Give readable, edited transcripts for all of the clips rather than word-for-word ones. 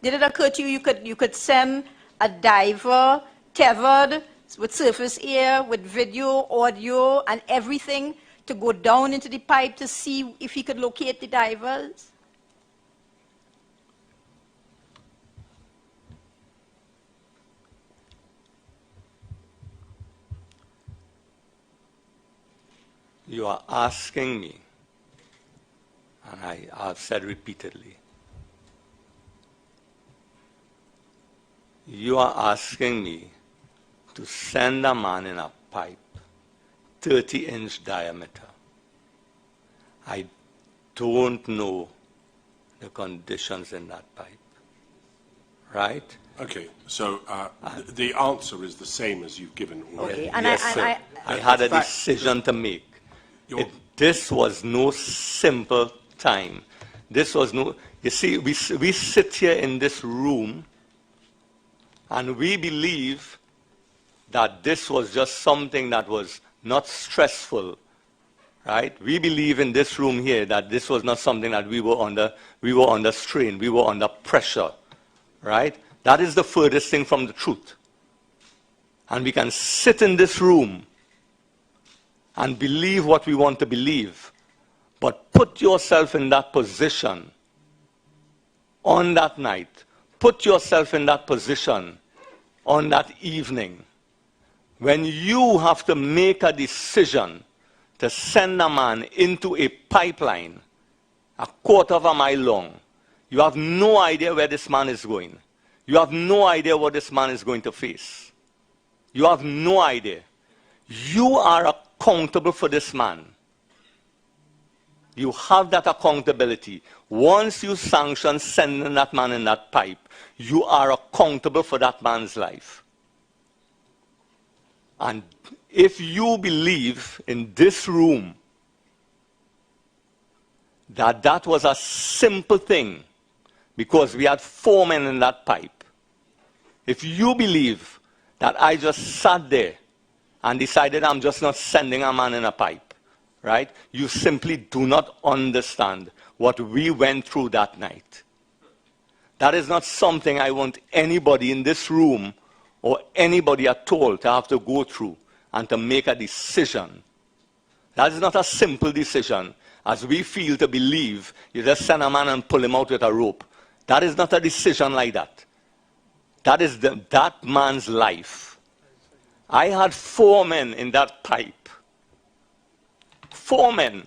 Did it occur to you you could send a diver tethered with surface air, with video, audio, and everything to go down into the pipe to see if he could locate the divers? You are asking me, and I have said repeatedly, you are asking me to send a man in a pipe, 30-inch diameter. I don't know the conditions in that pipe, right? Okay, so the answer is the same as you've given already. Okay, and yes, sir. I had a decision to make. This was no simple time. This was no, you see, we sit here in this room and we believe that this was just something that was not stressful, right? We believe in this room here that this was not something that we were under strain, we were under pressure, right? That is the furthest thing from the truth. And we can sit in this room and believe what we want to believe, but put yourself in that position on that night. Put yourself in that position on that evening when you have to make a decision to send a man into a pipeline a quarter of a mile long. You have no idea where this man is going. You have no idea what this man is going to face. You have no idea. You are accountable for this man. You have that accountability. Once you sanction sending that man in that pipe, you are accountable for that man's life. And if you believe in this room that that was a simple thing, because we had 4 men in that pipe, if you believe that I just sat there and decided I'm just not sending a man in a pipe, right? You simply do not understand what we went through that night. That is not something I want anybody in this room or anybody at all to have to go through and to make a decision. That is not a simple decision, as we feel to believe you just send a man and pull him out with a rope. That is not a decision like that. That is that man's life. I had 4 men in that pipe. 4 men.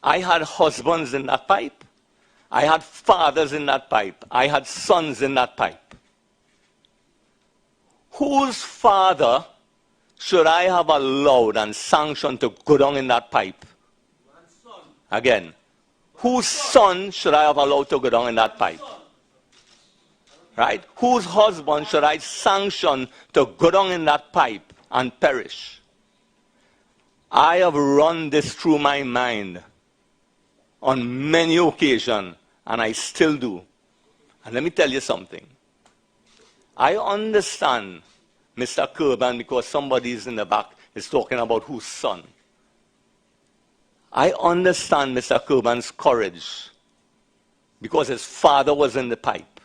I had husbands in that pipe. I had fathers in that pipe. I had sons in that pipe. Whose father should I have allowed and sanctioned to go down in that pipe? Again, whose son should I have allowed to go down in that pipe? Right? Whose husband should I sanction to go down in that pipe and perish? I have run this through my mind on many occasions, and I still do. And let me tell you something. I understand Mr. Kurban, because somebody is in the back is talking about whose son. I understand Mr. Kurban's courage because his father was in the pipe.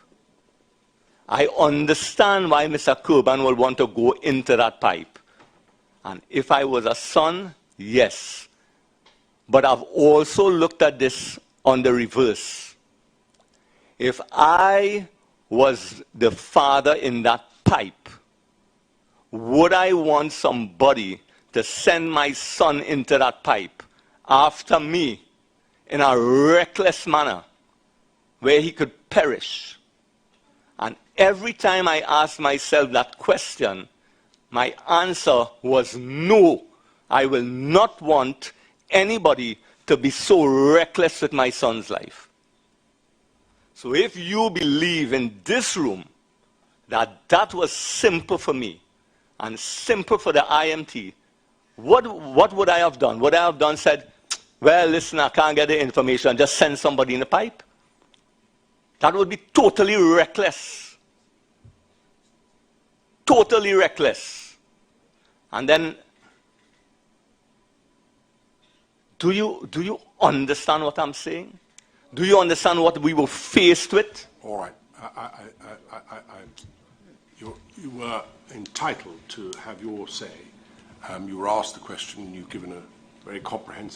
I understand why Mr. Kurban will want to go into that pipe. And if I was a son, yes. But I've also looked at this on the reverse. If I was the father in that pipe, would I want somebody to send my son into that pipe after me in a reckless manner where he could perish? And every time I asked myself that question, my answer was no. I will not want anybody to be so reckless with my son's life. So if you believe in this room that that was simple for me and simple for the IMT, what would I have done? Would I have done said, well, listen, I can't get the information, just send somebody in the pipe? That would be totally reckless. Totally reckless. And then, do you understand what I'm saying? Do you understand what we were faced with? All right. You were entitled to have your say. You were asked the question, and you've given a very comprehensive